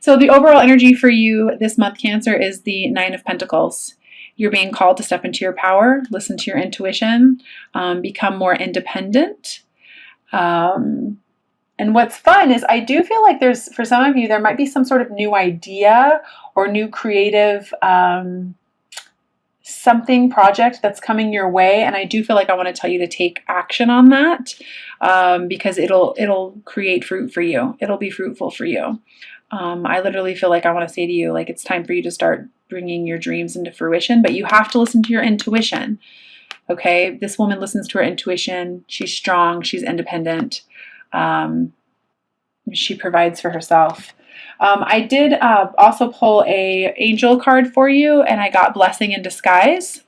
So the overall energy for you this month, Cancer, is the Nine of Pentacles. You're being called to step into your power, listen to your intuition, become more independent. And what's fun is I do feel like there's, for some of you, there might be some sort of new idea or new creative something project that's coming your way. And I do feel like I want to tell you to take action on that because it'll create fruit for you. It'll be fruitful for you. I literally feel like I want to say to you, like, it's time for you to start bringing your dreams into fruition, but you have to listen to your intuition. Okay. This woman listens to her intuition. She's strong. She's independent. She provides for herself. I did also pull a angel card for you, and I got Blessing in Disguise.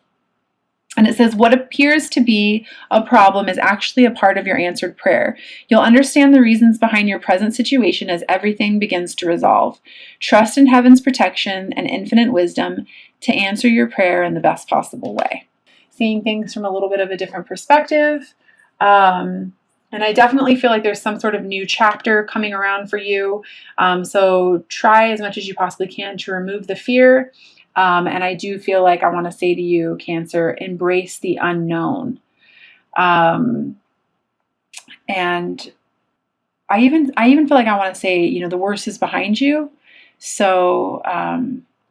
And it says, what appears to be a problem is actually a part of your answered prayer. You'll understand the reasons behind your present situation as everything begins to resolve. Trust in heaven's protection and infinite wisdom to answer your prayer in the best possible way. Seeing things from a little bit of a different perspective. And I definitely feel like there's some sort of new chapter coming around for you. So try as much as you possibly can to remove the fear. And I do feel like I want to say to you, Cancer, embrace the unknown. And I even feel like I want to say, you know, the worst is behind you. So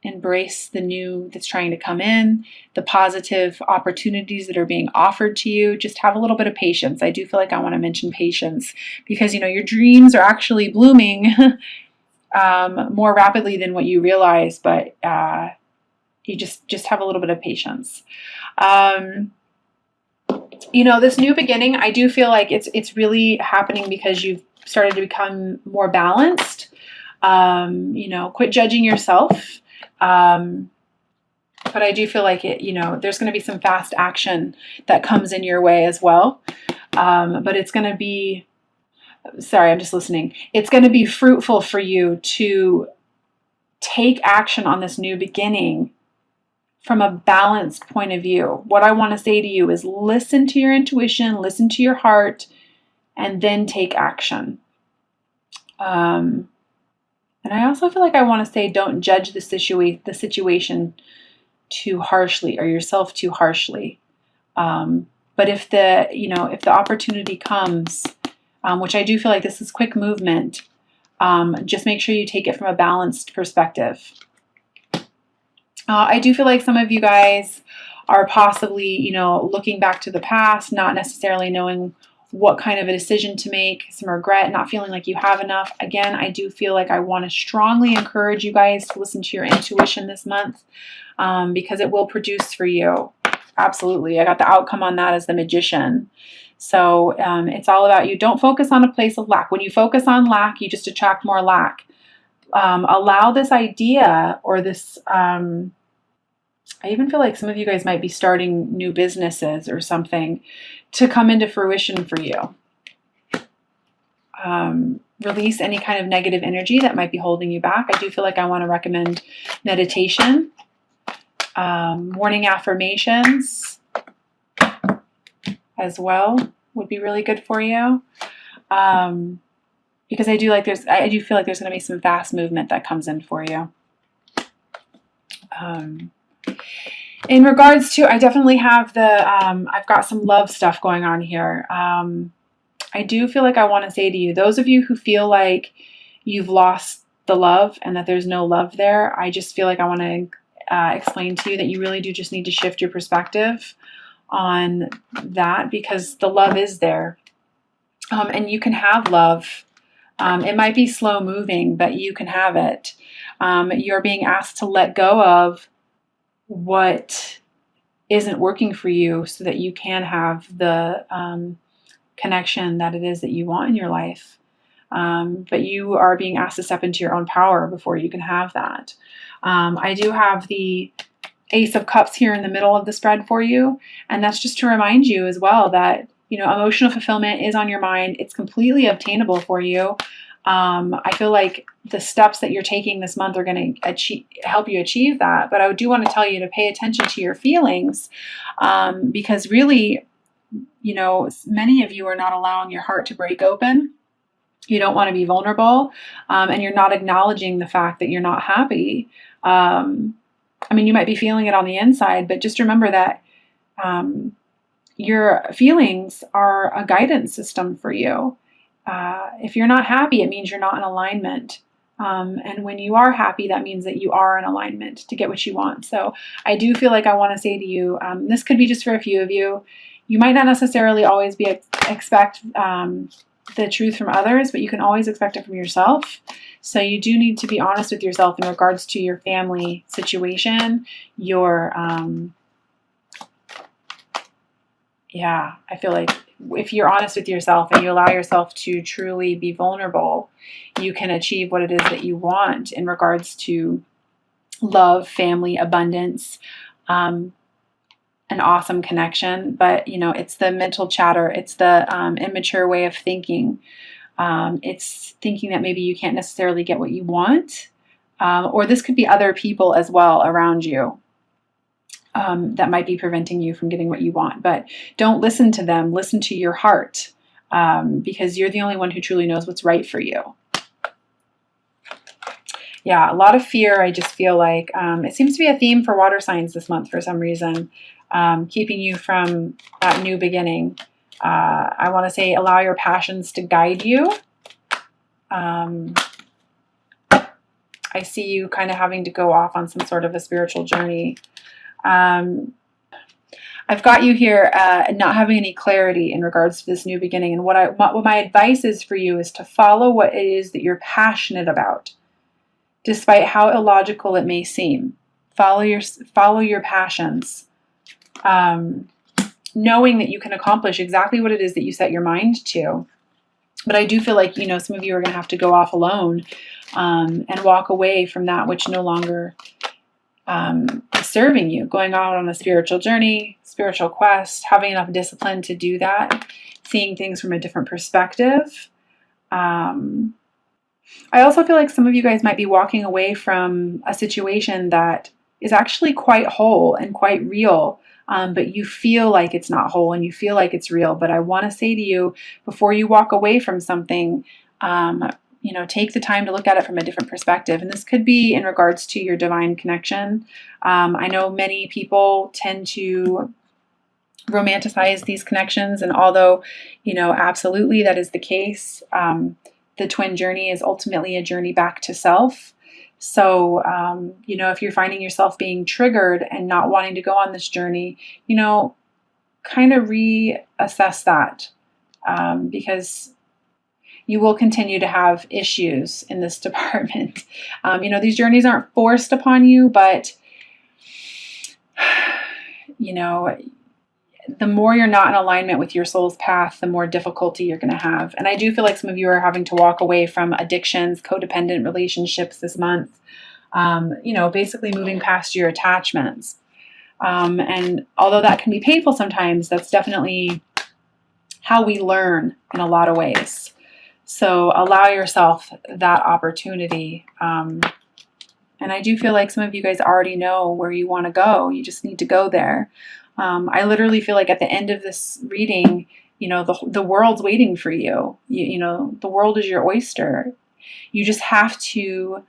embrace the new that's trying to come in, the positive opportunities that are being offered to you. Just have a little bit of patience. I do feel like I want to mention patience because, you know, your dreams are actually blooming more rapidly than what you realize, but you just have a little bit of patience. You know, this new beginning, I do feel like it's really happening because you've started to become more balanced. You know, quit judging yourself. But I do feel like you know, there's going to be some fast action that comes in your way as well. But it's going to be, sorry, I'm just listening. It's going to be fruitful for you to take action on this new beginning from a balanced point of view. What I want to say to you is listen to your intuition, listen to your heart, and then take action. And I also feel like I want to say don't judge the situation too harshly or yourself too harshly. But if the opportunity comes, which I do feel like this is quick movement, just make sure you take it from a balanced perspective. I do feel like some of you guys are possibly, you know, looking back to the past, not necessarily knowing what kind of a decision to make, some regret, not feeling like you have enough. Again, I do feel like I want to strongly encourage you guys to listen to your intuition this month because it will produce for you. Absolutely. I got the outcome on that as the Magician. So it's all about you. Don't focus on a place of lack. When you focus on lack, you just attract more lack. Allow this idea or this, I even feel like some of you guys might be starting new businesses or something to come into fruition for you. Release any kind of negative energy that might be holding you back. I do feel like I want to recommend meditation, morning affirmations as well would be really good for you. Because I do feel like there's going to be some fast movement that comes in for you. In regards to, I definitely have I've got some love stuff going on here. I do feel like I want to say to you, those of you who feel like you've lost the love and that there's no love there, I just feel like I want to explain to you that you really do just need to shift your perspective on that because the love is there. And you can have love. It might be slow moving, but you can have it. You're being asked to let go of what isn't working for you so that you can have the connection that it is that you want in your life. But you are being asked to step into your own power before you can have that. I do have the Ace of Cups here in the middle of the spread for you. And that's just to remind you as well that, you know, emotional fulfillment is on your mind. It's completely obtainable for you. I feel like the steps that you're taking this month are going to help you achieve that. But I do want to tell you to pay attention to your feelings because really, you know, many of you are not allowing your heart to break open. You don't want to be vulnerable, and you're not acknowledging the fact that you're not happy. I mean, you might be feeling it on the inside, but just remember that your feelings are a guidance system for you. If you're not happy, it means you're not in alignment. And when you are happy, that means that you are in alignment to get what you want. So I do feel like I want to say to you, this could be just for a few of you. You might not necessarily always expect the truth from others, but you can always expect it from yourself. So you do need to be honest with yourself in regards to your family situation, your, I feel like if you're honest with yourself and you allow yourself to truly be vulnerable, you can achieve what it is that you want in regards to love, family, abundance, an awesome connection. But, you know, it's the mental chatter. It's the immature way of thinking. It's thinking that maybe you can't necessarily get what you want. Or this could be other people as well around you that might be preventing you from getting what you want. But don't listen to them. Listen to your heart, because you're the only one who truly knows what's right for you. Yeah, a lot of fear. I just feel like it seems to be a theme for water signs this month for some reason, keeping you from that new beginning. I want to say allow your passions to guide you. I see you kind of having to go off on some sort of a spiritual journey. I've got you here not having any clarity in regards to this new beginning. And what my advice is for you is to follow what it is that you're passionate about, despite how illogical it may seem. Follow your passions, knowing that you can accomplish exactly what it is that you set your mind to. But I do feel like, you know, some of you are going to have to go off alone and walk away from that which no longer is serving you. Going out on a spiritual journey, spiritual quest, having enough discipline to do that, seeing things from a different perspective. I also feel like some of you guys might be walking away from a situation that is actually quite whole and quite real, but you feel like it's not whole and you feel like it's real. But I want to say to you, before you walk away from something, you know, take the time to look at it from a different perspective. And this could be in regards to your divine connection. I know many people tend to romanticize these connections, and although, you know, absolutely that is the case, the twin journey is ultimately a journey back to self. So, you know, if you're finding yourself being triggered and not wanting to go on this journey, you know, kind of reassess that, because you will continue to have issues in this department. You know, these journeys aren't forced upon you, but, you know, the more you're not in alignment with your soul's path, the more difficulty you're going to have. And I do feel like some of you are having to walk away from addictions, codependent relationships this month, you know, basically moving past your attachments. And although that can be painful sometimes, that's definitely how we learn in a lot of ways. So allow yourself that opportunity. And I do feel like some of you guys already know where you want to go. You just need to go there. I literally feel like at the end of this reading, you know, the world's waiting for you. You know, the world is your oyster. You just have to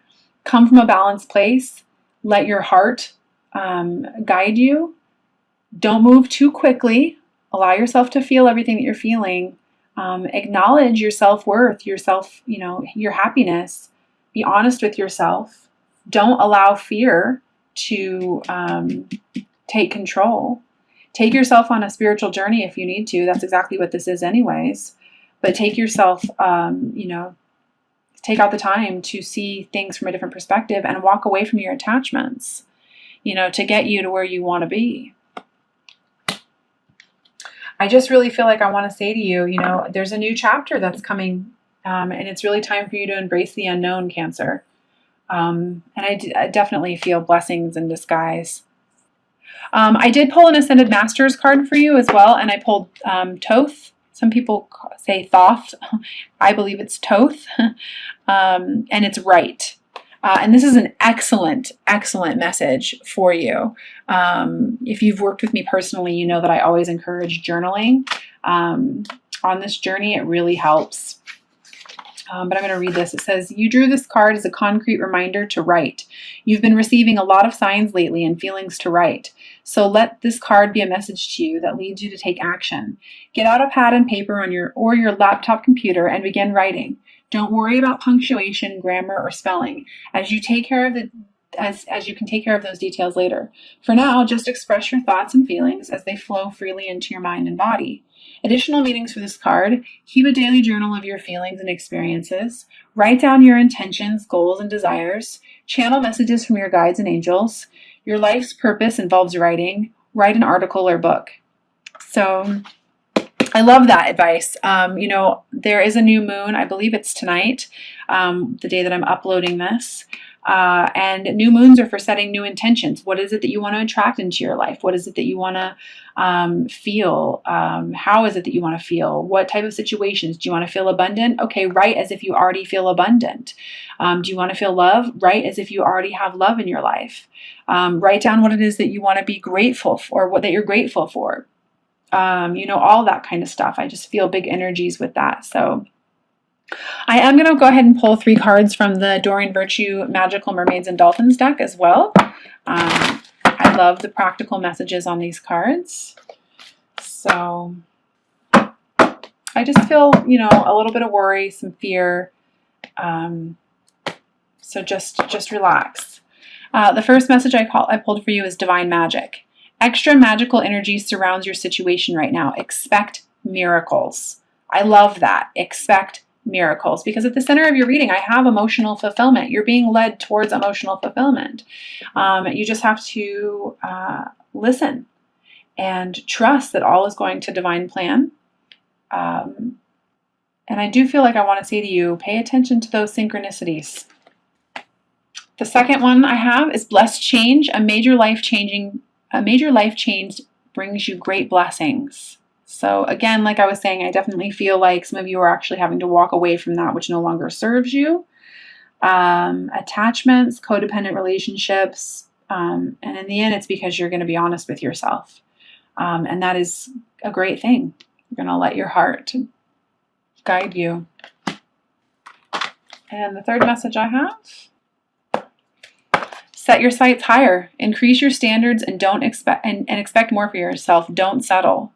come from a balanced place. Let your heart guide you. Don't move too quickly. Allow yourself to feel everything that you're feeling. Acknowledge your self-worth, you know, your happiness. Be honest with yourself. Don't allow fear to take control. Take yourself on a spiritual journey if you need to. That's exactly what this is anyways. But take yourself, you know, take out the time to see things from a different perspective and walk away from your attachments, you know, to get you to where you want to be. I just really feel like I want to say to you, you know, there's a new chapter that's coming, and it's really time for you to embrace the unknown, Cancer. And I definitely feel blessings in disguise. I did pull an Ascended Masters card for you as well, and I pulled Thoth. Some people say Thoth. I believe it's Thoth, and it's right. And this is an excellent, excellent message for you. If you've worked with me personally, you know that I always encourage journaling. On this journey, it really helps. But I'm going to read this. It says, you drew this card as a concrete reminder to write. You've been receiving a lot of signs lately and feelings to write. So let this card be a message to you that leads you to take action. Get out a pad and paper on your laptop computer and begin writing. Don't worry about punctuation, grammar, or spelling, as you take care of the as you can take care of those details later. For now, just express your thoughts and feelings as they flow freely into your mind and body. Additional meanings for this card: keep a daily journal of your feelings and experiences, write down your intentions, goals, and desires, channel messages from your guides and angels. Your life's purpose involves writing. Write an article or book. So I love that advice. There is a new moon. I believe it's tonight, the day that I'm uploading this. And new moons are for setting new intentions. What is it that you want to attract into your life? What is it that you want to feel? How is it that you want to feel? What type of situations? Do you want to feel abundant? Okay, write as if you already feel abundant. Do you want to feel love? Write as if you already have love in your life. Write down what it is that you want to be grateful for, what that you're grateful for. All that kind of stuff. I just feel big energies with that. So I am going to go ahead and pull 3 cards from the Doreen Virtue Magical Mermaids and Dolphins deck as well. I love the practical messages on these cards. So I just feel, a little bit of worry, some fear. So just relax. The first message I pulled for you is Divine Magic. Extra magical energy surrounds your situation right now. Expect miracles. I love that. Expect miracles, because at the center of your reading, I have emotional fulfillment. You're being led towards emotional fulfillment. You just have to listen and trust that all is going to divine plan. And I do feel like I want to say to you, pay attention to those synchronicities. The second one I have is Blessed Change. A major life change brings you great blessings. So again, like I was saying, I definitely feel like some of you are actually having to walk away from that which no longer serves you. Attachments, codependent relationships, and in the end, it's because you're going to be honest with yourself. And that is a great thing. You're going to let your heart guide you. And the third message I have: set your sights higher, increase your standards, and don't expect more for yourself. Don't settle.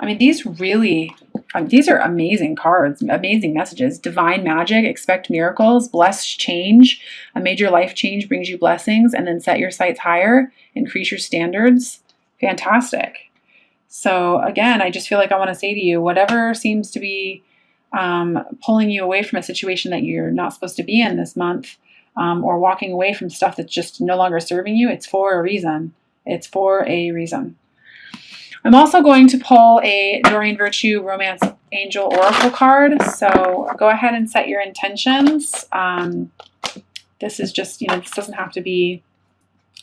I mean, these are amazing cards, amazing messages. Divine magic, expect miracles, blessed change. A major life change brings you blessings, and then set your sights higher, increase your standards. Fantastic. So again, I just feel like I want to say to you, whatever seems to be pulling you away from a situation that you're not supposed to be in this month, or walking away from stuff that's just no longer serving you, it's for a reason. It's for a reason. I'm also going to pull a Doreen Virtue Romance Angel Oracle card. So go ahead and set your intentions. This is just, this doesn't have to be,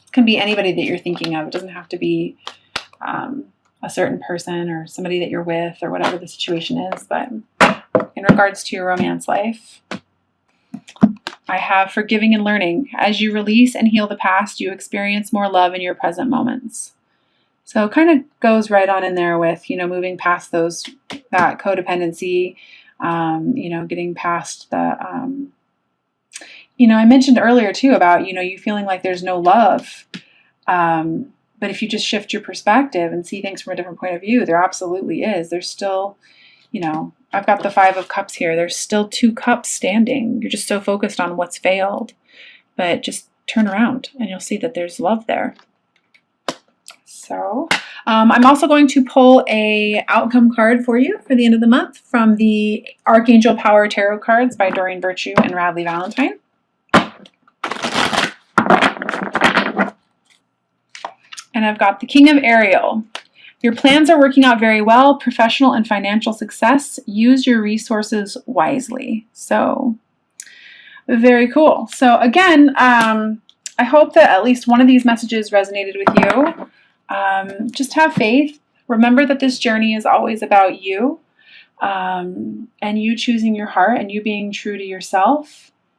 it can be anybody that you're thinking of. It doesn't have to be a certain person or somebody that you're with or whatever the situation is. But in regards to your romance life, I have forgiving and learning. As you release and heal the past, you experience more love in your present moments. So it kind of goes right on in there with, moving past that codependency, getting past the, I mentioned earlier too about, you feeling like there's no love. But if you just shift your perspective and see things from a different point of view, there absolutely is. There's still, I've got the 5 of Cups here. There's still 2 cups standing. You're just so focused on what's failed. But just turn around and you'll see that there's love there. So I'm also going to pull a outcome card for you for the end of the month from the Archangel Power Tarot cards by Doreen Virtue and Radleigh Valentine. And I've got the King of Ariel. Your plans are working out very well, professional and financial success. Use your resources wisely. So very cool. So again, I hope that at least one of these messages resonated with you. Just have faith. Remember that this journey is always about you, and you choosing your heart and you being true to yourself.